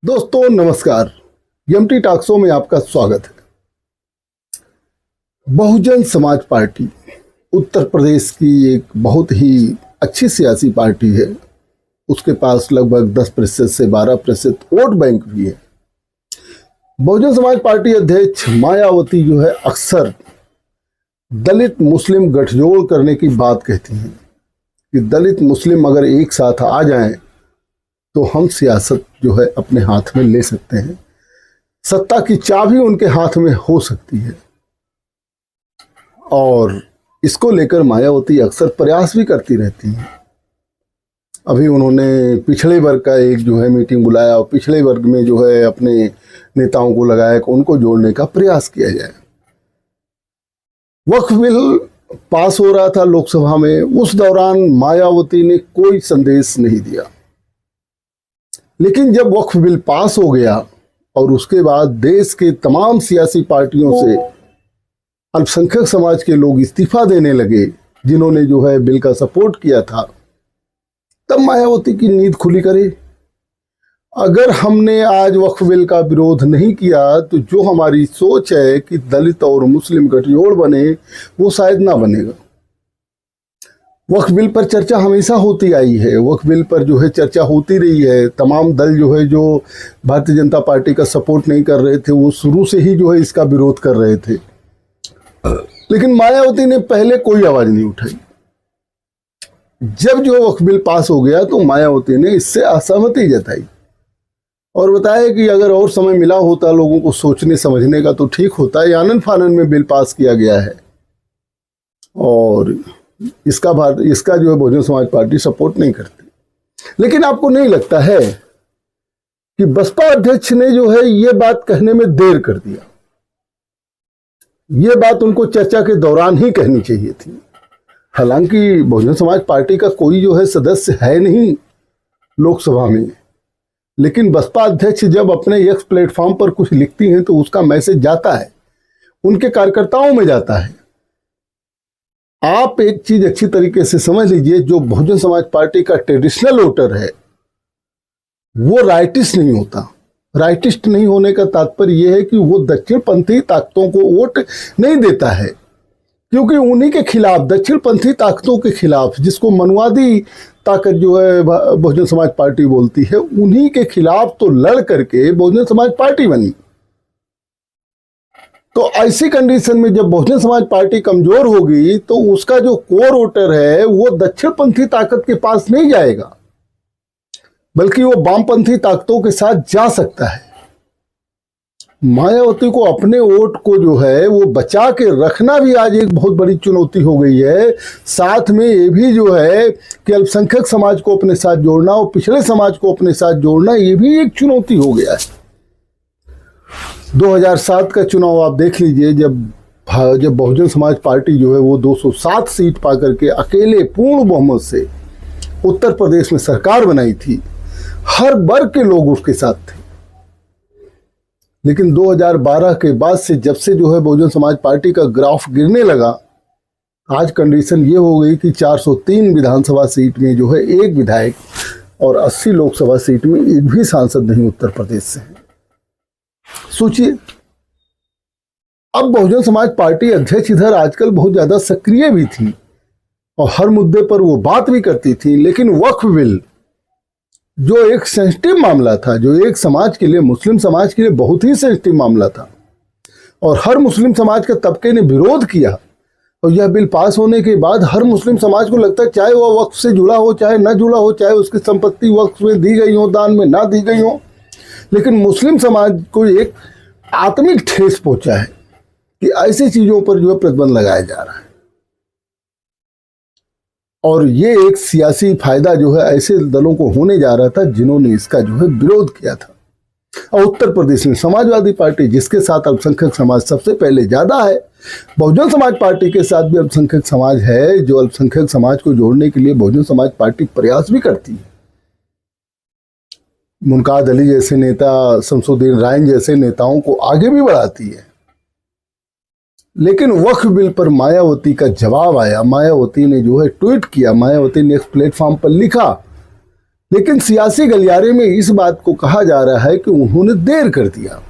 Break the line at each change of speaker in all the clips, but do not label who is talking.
दोस्तों नमस्कार। MT talk show में आपका स्वागत है। बहुजन समाज पार्टी उत्तर प्रदेश की एक बहुत ही अच्छी सियासी पार्टी है। उसके पास लगभग 10% से 12% वोट बैंक भी है। बहुजन समाज पार्टी अध्यक्ष मायावती जो है अक्सर दलित मुस्लिम गठजोड़ करने की बात कहती हैं कि दलित मुस्लिम अगर एक साथ आ जाएं तो हम सियासत जो है अपने हाथ में ले सकते हैं, सत्ता की चाबी उनके हाथ में हो सकती है। और इसको लेकर मायावती अक्सर प्रयास भी करती रहती हैं। अभी उन्होंने पिछड़े वर्ग का एक जो है मीटिंग बुलाया और पिछड़े वर्ग में जो है अपने नेताओं को लगाया कि उनको जोड़ने का प्रयास किया जाए। वक्फ बिल पास हो रहा था लोकसभा में, उस दौरान मायावती ने कोई संदेश नहीं दिया। लेकिन जब वक्फ बिल पास हो गया और उसके बाद देश के तमाम सियासी पार्टियों से अल्पसंख्यक समाज के लोग इस्तीफा देने लगे जिन्होंने जो है बिल का सपोर्ट किया था, तब मायावती की नींद खुली करे। अगर हमने आज वक्फ बिल का विरोध नहीं किया तो जो हमारी सोच है कि दलित और मुस्लिम गठजोड़ बने, वो शायद ना बनेगा। वक्फ बिल पर चर्चा हमेशा होती आई है, वक्फ बिल पर जो है चर्चा होती रही है। तमाम दल जो है जो भारतीय जनता पार्टी का सपोर्ट नहीं कर रहे थे वो शुरू से ही जो है इसका विरोध कर रहे थे। लेकिन मायावती ने पहले कोई आवाज नहीं उठाई। जब जो वक्फ बिल पास हो गया तो मायावती ने इससे असहमति जताई और बताया कि अगर और समय मिला होता लोगों को सोचने समझने का तो ठीक होता। ये आनन फानन में बिल पास किया गया है और इसका जो है बहुजन समाज पार्टी सपोर्ट नहीं करती। लेकिन आपको नहीं लगता है कि बसपा अध्यक्ष ने जो है ये बात कहने में देर कर दिया? ये बात उनको चर्चा के दौरान ही कहनी चाहिए थी। हालांकि बहुजन समाज पार्टी का कोई जो है सदस्य है नहीं लोकसभा में, लेकिन बसपा अध्यक्ष जब अपने एक्स प्लेटफॉर्म पर कुछ लिखती हैं तो उसका मैसेज जाता है, उनके कार्यकर्ताओं में जाता है। आप एक चीज अच्छी तरीके से समझ लीजिए, जो बहुजन समाज पार्टी का ट्रेडिशनल वोटर है वो राइटिस्ट नहीं होता। राइटिस्ट नहीं होने का तात्पर्य यह है कि वो दक्षिणपंथी ताकतों को वोट नहीं देता है, क्योंकि उन्हीं के खिलाफ, दक्षिणपंथी ताकतों के खिलाफ, जिसको मनुवादी ताकत जो है बहुजन समाज पार्टी बोलती है, उन्हीं के खिलाफ तो लड़ करके बहुजन समाज पार्टी बनी। तो ऐसी कंडीशन में जब बहुजन समाज पार्टी कमजोर होगी तो उसका जो कोर वोटर है वो दक्षिणपंथी ताकत के पास नहीं जाएगा, बल्कि वो वामपंथी ताकतों के साथ जा सकता है। मायावती को अपने वोट को जो है वो बचा के रखना भी आज एक बहुत बड़ी चुनौती हो गई है। साथ में ये भी जो है कि अल्पसंख्यक समाज को अपने साथ जोड़ना और पिछड़े समाज को अपने साथ जोड़ना, ये भी एक चुनौती हो गया है। 2007 का चुनाव आप देख लीजिए, जब बहुजन समाज पार्टी जो है वो 207 सीट पाकर के अकेले पूर्ण बहुमत से उत्तर प्रदेश में सरकार बनाई थी। हर वर्ग के लोग उसके साथ थे। लेकिन 2012 के बाद से जब से जो है बहुजन समाज पार्टी का ग्राफ गिरने लगा, आज कंडीशन ये हो गई कि 403 विधानसभा सीट में जो है एक विधायक और 80 लोकसभा सीट में एक भी सांसद नहीं उत्तर प्रदेश से है। सोचिए, अब बहुजन समाज पार्टी अध्यक्ष इधर आजकल बहुत ज्यादा सक्रिय भी थी और हर मुद्दे पर वो बात भी करती थी, लेकिन वक्फ बिल जो एक सेंसिटिव मामला था, जो एक समाज के लिए, मुस्लिम समाज के लिए बहुत ही सेंसिटिव मामला था और हर मुस्लिम समाज के तबके ने विरोध किया, और यह बिल पास होने के बाद हर मुस्लिम समाज को लगता है, चाहे वह वक्फ से जुड़ा हो चाहे न जुड़ा हो, चाहे उसकी संपत्ति वक्फ में दी गई हो, दान में ना दी गई हो, लेकिन मुस्लिम समाज को एक आत्मिक ठेस पहुंचा है कि ऐसी चीजों पर जो है प्रतिबंध लगाया जा रहा है। और ये एक सियासी फायदा जो है ऐसे दलों को होने जा रहा था जिन्होंने इसका जो है विरोध किया था। और उत्तर प्रदेश में समाजवादी पार्टी, जिसके साथ अल्पसंख्यक समाज सबसे पहले ज्यादा है, बहुजन समाज पार्टी के साथ भी अल्पसंख्यक समाज है, जो अल्पसंख्यक समाज को जोड़ने के लिए बहुजन समाज पार्टी प्रयास भी करती है। मुनकाद अली जैसे नेता, शमसुद्दीन रायन जैसे नेताओं को आगे भी बढ़ाती है। लेकिन वक्फ बिल पर मायावती का जवाब आया। मायावती ने जो है ट्वीट किया, मायावती ने एक प्लेटफॉर्म पर लिखा लेकिन सियासी गलियारे में इस बात को कहा जा रहा है कि उन्होंने देर कर दिया।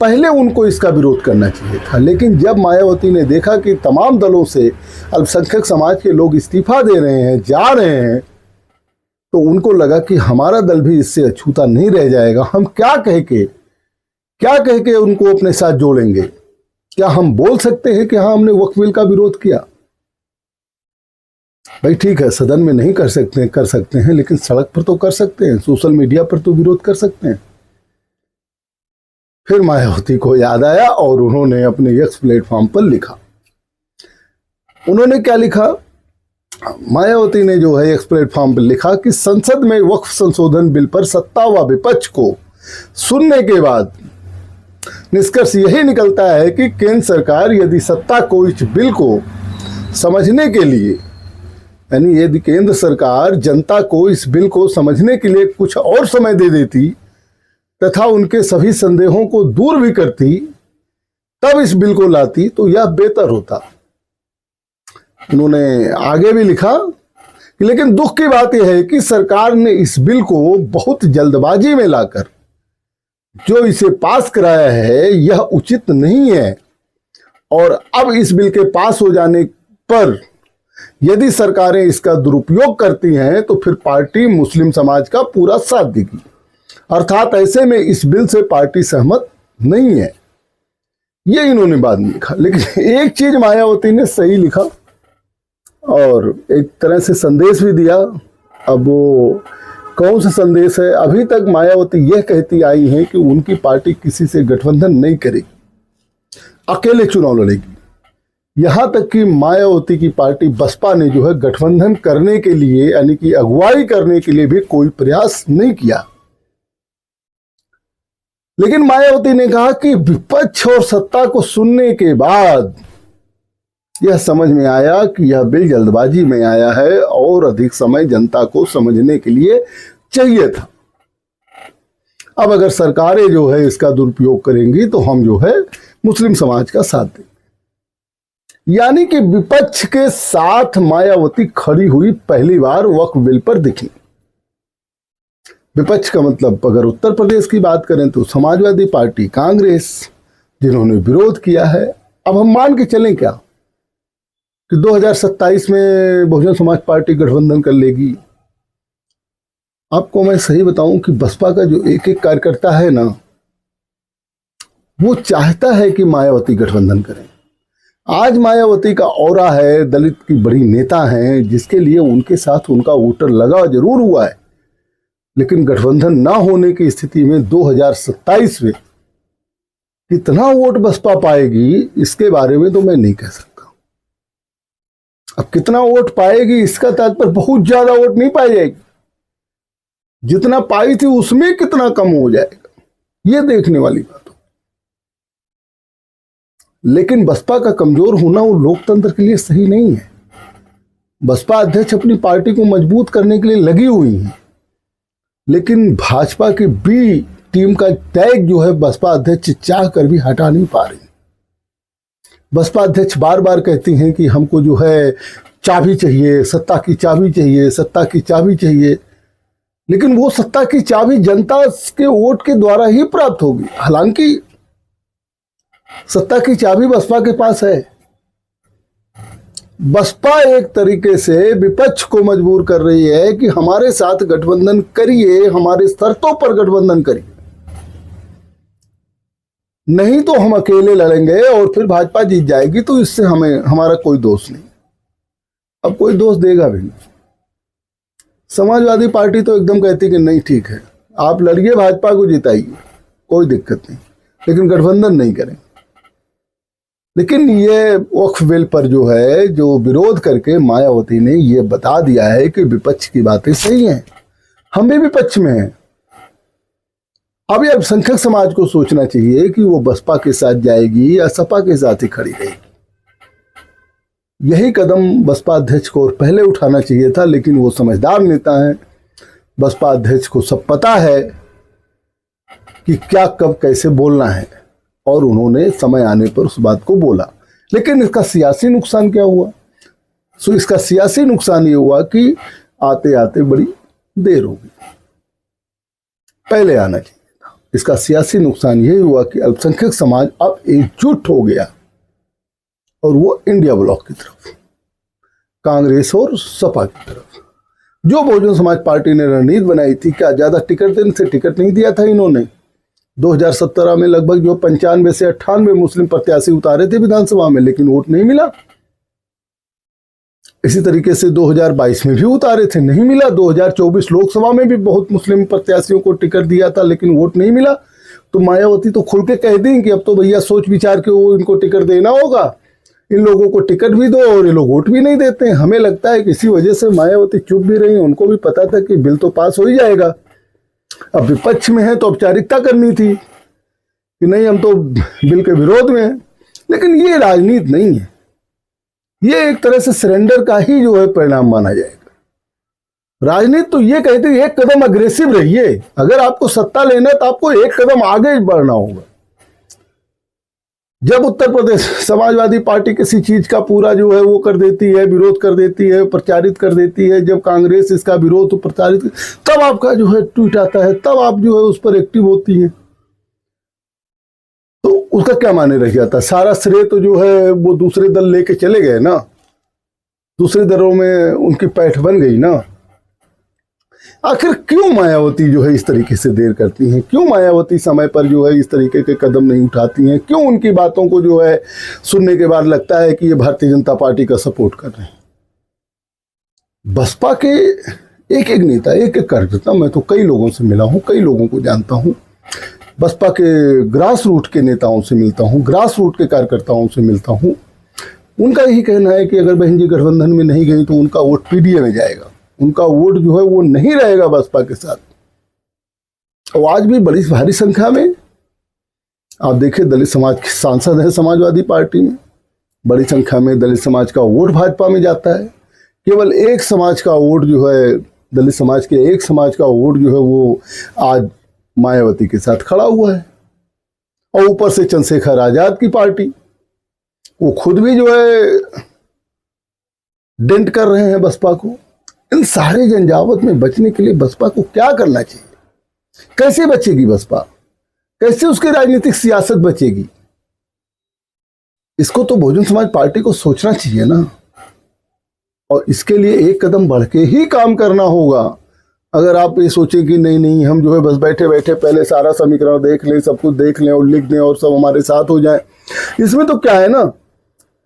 पहले उनको इसका विरोध करना चाहिए था, लेकिन जब मायावती ने देखा कि तमाम दलों से अल्पसंख्यक समाज के लोग इस्तीफा दे रहे हैं, जा रहे हैं, तो उनको लगा कि हमारा दल भी इससे अछूता नहीं रह जाएगा। हम क्या कह के उनको अपने साथ जोड़ेंगे? क्या हम बोल सकते हैं कि हाँ हमने वक्फ बिल का विरोध किया? भाई ठीक है, सदन में नहीं कर सकते हैं, लेकिन सड़क पर तो कर सकते हैं, सोशल मीडिया पर तो विरोध कर सकते हैं। फिर मायावती को याद आया और उन्होंने अपने एक्स प्लेटफॉर्म पर लिखा। उन्होंने क्या लिखा? मायावती ने जो है एक्स प्लेटफॉर्म पर लिखा कि संसद में वक्फ संशोधन बिल पर सत्ता व विपक्ष को सुनने के बाद निष्कर्ष यही निकलता है कि केंद्र सरकार यदि सत्ता को इस बिल को समझने के लिए, यानी यदि केंद्र सरकार जनता को इस बिल को समझने के लिए कुछ और समय दे देती तथा उनके सभी संदेहों को दूर भी करती, तब इस बिल को लाती, तो यह बेहतर होता। उन्होंने आगे भी लिखा कि लेकिन दुख की बात यह है कि सरकार ने इस बिल को बहुत जल्दबाजी में लाकर जो इसे पास कराया है यह उचित नहीं है, और अब इस बिल के पास हो जाने पर यदि सरकारें इसका दुरुपयोग करती हैं तो फिर पार्टी मुस्लिम समाज का पूरा साथ देगी। अर्थात ऐसे में इस बिल से पार्टी सहमत नहीं है। ये इन्होंने बाद में लिखा। लेकिन एक चीज मायावती ने सही लिखा और एक तरह से संदेश भी दिया। अब वो कौन सा संदेश है? अभी तक मायावती यह कहती आई हैं कि उनकी पार्टी किसी से गठबंधन नहीं करेगी, अकेले चुनाव लड़ेगी। यहां तक कि मायावती की पार्टी बसपा ने जो है गठबंधन करने के लिए, यानी कि अगुवाई करने के लिए भी कोई प्रयास नहीं किया। लेकिन मायावती ने कहा कि विपक्ष और सत्ता को सुनने के बाद यह समझ में आया कि यह बिल जल्दबाजी में आया है और अधिक समय जनता को समझने के लिए चाहिए था। अब अगर सरकारें जो है इसका दुरुपयोग करेंगी तो हम जो है मुस्लिम समाज का साथ देंगे। यानी कि विपक्ष के साथ मायावती खड़ी हुई पहली बार वक्फ बिल पर दिखी। विपक्ष का मतलब अगर उत्तर प्रदेश की बात करें तो समाजवादी पार्टी, कांग्रेस, जिन्होंने विरोध किया है। अब हम मान के चलें क्या कि 2027 में बहुजन समाज पार्टी गठबंधन कर लेगी। आपको मैं सही बताऊं कि बसपा का जो एक एक कार्यकर्ता है ना, वो चाहता है कि मायावती गठबंधन करें। आज मायावती का ऑरा है, दलित की बड़ी नेता हैं, जिसके लिए उनके साथ उनका वोटर लगा जरूर हुआ है, लेकिन गठबंधन ना होने की स्थिति में 2027 में कितना वोट बसपा पाएगी इसके बारे में तो मैं नहीं कह सकता। अब कितना वोट पाएगी इसका तात्पर्य बहुत ज्यादा वोट नहीं पाई जाएगी, जितना पाई थी उसमें कितना कम हो जाएगा, ये देखने वाली बात हो। लेकिन बसपा का कमजोर होना वो लोकतंत्र के लिए सही नहीं है। बसपा अध्यक्ष अपनी पार्टी को मजबूत करने के लिए लगी हुई है, लेकिन भाजपा की बी टीम का टैग जो है बसपा अध्यक्ष चाह कर भी हटा नहीं पा रही। बसपा अध्यक्ष बार बार कहती हैं कि हमको जो है चाबी चाहिए, सत्ता की चाबी चाहिए, सत्ता की चाबी चाहिए, लेकिन वो सत्ता की चाबी जनता के वोट के द्वारा ही प्राप्त होगी। हालांकि सत्ता की चाबी बसपा के पास है। बसपा एक तरीके से विपक्ष को मजबूर कर रही है कि हमारे साथ गठबंधन करिए, हमारे शर्तों पर गठबंधन करिए, नहीं तो हम अकेले लड़ेंगे और फिर भाजपा जीत जाएगी तो इससे हमारा कोई दोष नहीं। अब कोई दोष देगा भी नहीं। समाजवादी पार्टी तो एकदम कहती कि नहीं ठीक है, आप लड़िए, भाजपा को जिताइए, कोई दिक्कत नहीं, लेकिन गठबंधन नहीं करें। लेकिन ये वक्फ बिल पर जो है जो विरोध करके मायावती ने ये बता दिया है कि विपक्ष की बातें सही हैं, हम भी विपक्ष में हैं। अब ये अल्पसंख्यक समाज को सोचना चाहिए कि वो बसपा के साथ जाएगी या सपा के साथ ही खड़ी रहेगी। यही कदम बसपा अध्यक्ष को पहले उठाना चाहिए था, लेकिन वो समझदार नेता हैं। बसपा अध्यक्ष को सब पता है कि क्या कब कैसे बोलना है, और उन्होंने समय आने पर उस बात को बोला। लेकिन इसका सियासी नुकसान क्या हुआ? इसका सियासी नुकसान ये हुआ कि आते आते बड़ी देर होगी, पहले आना चाहिए था। इसका सियासी नुकसान यही हुआ कि अल्पसंख्यक समाज अब एकजुट हो गया और वो इंडिया ब्लॉक की तरफ, कांग्रेस और सपा की तरफ। जो बहुजन समाज पार्टी ने रणनीति बनाई थी, क्या ज्यादा टिकट देने से टिकट नहीं दिया था इन्होंने। 2017 में लगभग जो 95 से 98 मुस्लिम प्रत्याशी उतारे थे विधानसभा में, लेकिन वोट नहीं मिला। इसी तरीके से 2022 में भी उतारे थे, नहीं मिला। 2024 लोकसभा में भी बहुत मुस्लिम प्रत्याशियों को टिकट दिया था, लेकिन वोट नहीं मिला। तो मायावती तो खुल के कह दी कि अब तो भैया सोच विचार के वो इनको टिकट देना होगा, इन लोगों को टिकट भी दो, और ये लोग वोट भी नहीं देते हैं। हमें लगता है कि इसी वजह से मायावती चुप भी रही। उनको भी पता था कि बिल तो पास हो ही जाएगा, अब विपक्ष में है तो औपचारिकता करनी थी कि नहीं हम तो बिल के विरोध में हैं। लेकिन ये राजनीति नहीं है, ये एक तरह से सरेंडर का ही जो है परिणाम माना जाएगा। राजनीति तो ये कहती है एक कदम अग्रेसिव रहिए, अगर आपको सत्ता लेना है तो आपको एक कदम आगे बढ़ना होगा। जब उत्तर प्रदेश समाजवादी पार्टी किसी चीज का पूरा जो है वो कर देती है, विरोध कर देती है, प्रचारित कर देती है, जब कांग्रेस इसका विरोध प्रचारित, तब आपका जो है ट्वीट आता है, तब आप जो है उस पर एक्टिव होती हैं। तो उसका क्या माने रह जाता, सारा श्रेय तो जो है वो दूसरे दल लेके चले गए ना, दूसरे दलों में उनकी पैठ बन गई ना। आखिर क्यों मायावती जो है इस तरीके से देर करती हैं, क्यों मायावती समय पर जो है इस तरीके के कदम नहीं उठाती हैं, क्यों उनकी बातों को जो है सुनने के बाद लगता है कि ये भारतीय जनता पार्टी का सपोर्ट कर रहे हैं। बसपा के एक एक नेता, एक एक कार्यकर्ता, मैं तो कई लोगों से मिला हूं, कई लोगों को जानता हूं, बसपा के ग्रास रूट के नेताओं से मिलता हूं, ग्रास रूट के कार्यकर्ताओं से मिलता हूं। उनका यही कहना है कि अगर बहन जी गठबंधन में नहीं गई तो उनका वोट पीडीए में जाएगा, उनका वोट जो है वो नहीं रहेगा बसपा के साथ। और आज भी बड़ी भारी संख्या में आप देखिए दलित समाज के सांसद हैं समाजवादी पार्टी में, बड़ी संख्या में दलित समाज का वोट भाजपा में जाता है। केवल एक समाज का वोट जो है, दलित समाज के एक समाज का वोट जो है वो आज मायावती के साथ खड़ा हुआ है। और ऊपर से चंद्रशेखर आजाद की पार्टी, वो खुद भी जो है डेंट कर रहे हैं बसपा को। इन सारे झंझावत में बचने के लिए बसपा को क्या करना चाहिए, कैसे बचेगी बसपा, कैसे उसकी राजनीतिक सियासत बचेगी, इसको तो बहुजन समाज पार्टी को सोचना चाहिए ना। और इसके लिए एक कदम बढ़ के ही काम करना होगा। अगर आप ये सोचें कि नहीं नहीं हम जो है बस बैठे बैठे पहले सारा समीकरण देख लें, सब कुछ देख लें और लिख दें और सब हमारे साथ हो जाए, इसमें तो क्या है ना,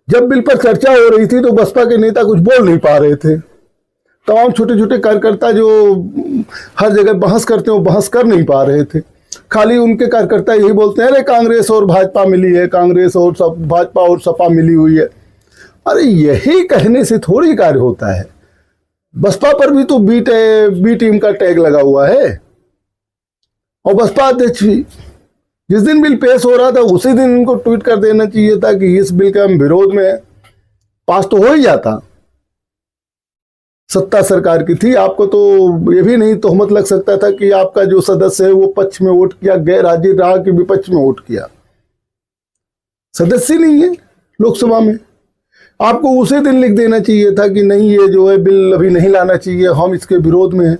जब बिल पर चर्चा हो रही थी तो बसपा के नेता कुछ बोल नहीं पा रहे थे। तमाम छोटे छोटे कार्यकर्ता जो हर जगह बहस करते हैं वो बहस कर नहीं पा रहे थे। खाली उनके कार्यकर्ता यही बोलते हैं अरे कांग्रेस और भाजपा मिली है, कांग्रेस और भाजपा और सपा मिली हुई है। अरे यही कहने से थोड़ी कार्य होता है। बसपा पर भी तो बी टीम का टैग लगा हुआ है। और बसपा अध्यक्ष भी जिस दिन बिल पेश हो रहा था उसी दिन इनको ट्वीट कर देना चाहिए था कि इस बिल के हम विरोध में, पास तो हो ही जाता, सत्ता सरकार की थी। आपको तो ये भी नहीं तोहमत लग सकता था कि आपका जो सदस्य है वो पक्ष में वोट किया, गैर हाजिर रहा कि विपक्ष में वोट किया। सदस्य नहीं है लोकसभा में, आपको उसी दिन लिख देना चाहिए था कि नहीं ये जो है बिल अभी नहीं लाना चाहिए, हम इसके विरोध में हैं।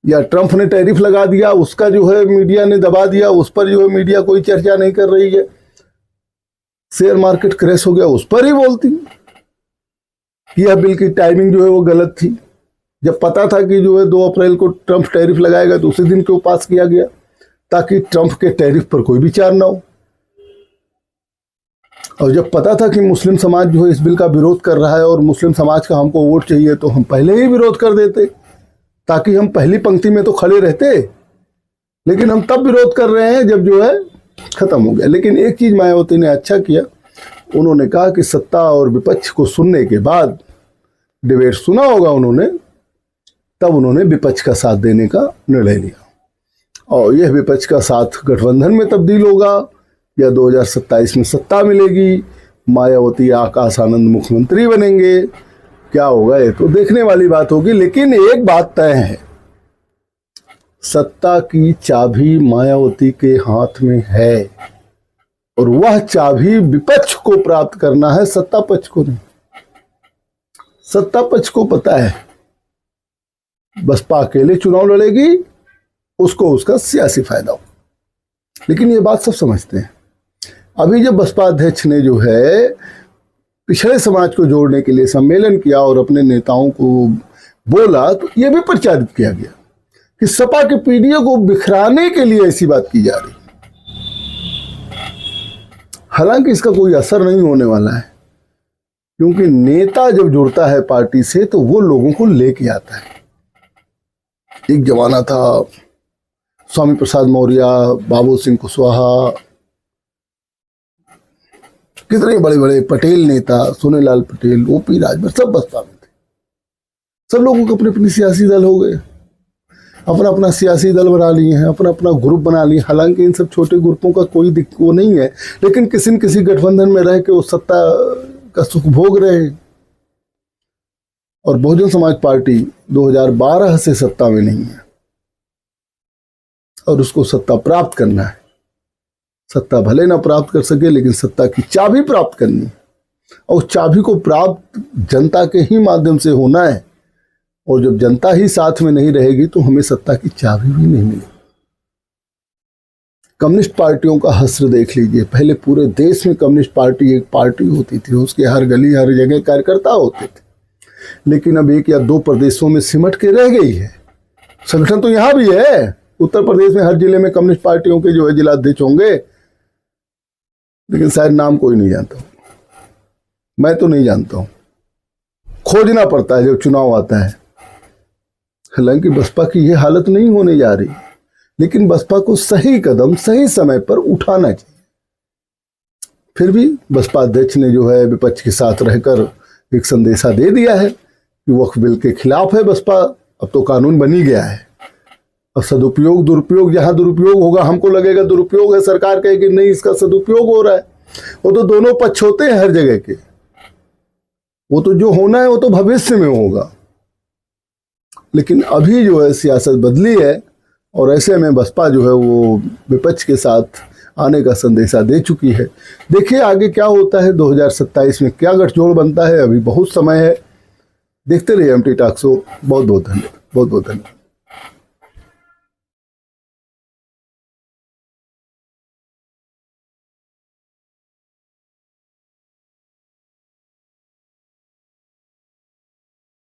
या ट्रंप ने टैरिफ लगा दिया, उसका जो है मीडिया ने दबा दिया, उस पर जो है मीडिया कोई चर्चा नहीं कर रही है। शेयर मार्केट क्रैश हो गया, उस पर ही बोलती कि यह बिल की टाइमिंग जो है वो गलत थी। जब पता था कि जो है 2 अप्रैल को ट्रंप टैरिफ लगाएगा तो उसी दिन क्यों पास किया गया, ताकि ट्रंप के टैरिफ पर कोई विचार ना हो। और जब पता था कि मुस्लिम समाज जो है इस बिल का विरोध कर रहा है और मुस्लिम समाज का हमको वोट चाहिए, तो हम पहले ही विरोध कर देते ताकि हम पहली पंक्ति में तो खड़े रहते। लेकिन हम तब विरोध कर रहे हैं जब जो है खत्म हो गया। लेकिन एक चीज मायावती ने अच्छा किया, उन्होंने कहा कि सत्ता और विपक्ष को सुनने के बाद, डिबेट सुना होगा उन्होंने, तब उन्होंने विपक्ष का साथ देने का निर्णय लिया। और यह विपक्ष का साथ गठबंधन में तब्दील होगा या 2027 में सत्ता मिलेगी, मायावती आकाश आनंद मुख्यमंत्री बनेंगे, क्या होगा ये तो देखने वाली बात होगी। लेकिन एक बात तय है, सत्ता की चाबी मायावती के हाथ में है और वह चाबी विपक्ष को प्राप्त करना है, सत्ता पक्ष को नहीं। सत्ता पक्ष को पता है बसपा अकेले चुनाव लड़ेगी, उसको उसका सियासी फायदा हो। लेकिन ये बात सब समझते हैं। अभी जब बसपा अध्यक्ष ने जो है पिछड़े समाज को जोड़ने के लिए सम्मेलन किया और अपने नेताओं को बोला, तो ये भी प्रचारित किया गया कि सपा के पीडीए को बिखराने के लिए ऐसी बात की जा रही। हालांकि इसका कोई असर नहीं होने वाला है, क्योंकि नेता जब जुड़ता है पार्टी से तो वो लोगों को लेके आता है। एक जमाना था, स्वामी प्रसाद मौर्य, बाबू सिंह कुशवाहा, कितने बड़े बड़े पटेल नेता, सोनेलाल पटेल, ओपी राजभर, सब बसपा में थे। सब लोगों को अपने अपने सियासी दल हो गए, अपना अपना सियासी दल बना लिए हैं, अपना अपना ग्रुप बना लिए। हालांकि इन सब छोटे ग्रुपों का कोई वो नहीं है, लेकिन किसी न किसी गठबंधन में रह के वो सत्ता का सुख भोग रहे हैं। और बहुजन समाज पार्टी 2012 से सत्ता में नहीं है और उसको सत्ता प्राप्त करना है। सत्ता भले ना प्राप्त कर सके, लेकिन सत्ता की चाबी प्राप्त करनी है, और उस चाबी को प्राप्त जनता के ही माध्यम से होना है। और जब जनता ही साथ में नहीं रहेगी तो हमें सत्ता की चाबी भी नहीं मिलेगी। कम्युनिस्ट पार्टियों का हश्र देख लीजिए। पहले पूरे देश में कम्युनिस्ट पार्टी एक पार्टी होती थी, उसके हर गली हर जगह कार्यकर्ता होते थे। लेकिन अब 1 या 2 प्रदेशों में सिमट के रह गई है। संगठन तो यहाँ भी है, उत्तर प्रदेश में हर जिले में कम्युनिस्ट पार्टियों के जो है जिलाध्यक्ष होंगे, लेकिन शायद नाम कोई नहीं जानता। मैं तो नहीं जानता हूं, खोजना पड़ता है जब चुनाव आता है। हालांकि बसपा की यह हालत नहीं होने जा रही, लेकिन बसपा को सही कदम सही समय पर उठाना चाहिए। फिर भी बसपा अध्यक्ष ने जो है विपक्ष के साथ रहकर एक संदेशा दे दिया है कि वक्फ बिल के खिलाफ है बसपा। अब तो कानून बन ही गया है। अब सदुपयोग दुरुपयोग, जहां दुरुपयोग होगा हमको लगेगा दुरुपयोग है, सरकार कहेगी नहीं इसका सदुपयोग हो रहा है। वो तो दोनों पक्ष होते हैं हर जगह के। वो तो जो होना है वो तो भविष्य में होगा, लेकिन अभी जो है सियासत बदली है और ऐसे में बसपा जो है वो विपक्ष के साथ आने का संदेशा दे चुकी है। देखिए आगे क्या होता है, 2027 में क्या गठजोड़ बनता है। अभी बहुत समय है, देखते रहिए एमटी टॉक शो। बहुत बहुत धन्यवाद, बहुत बहुत धन्यवाद।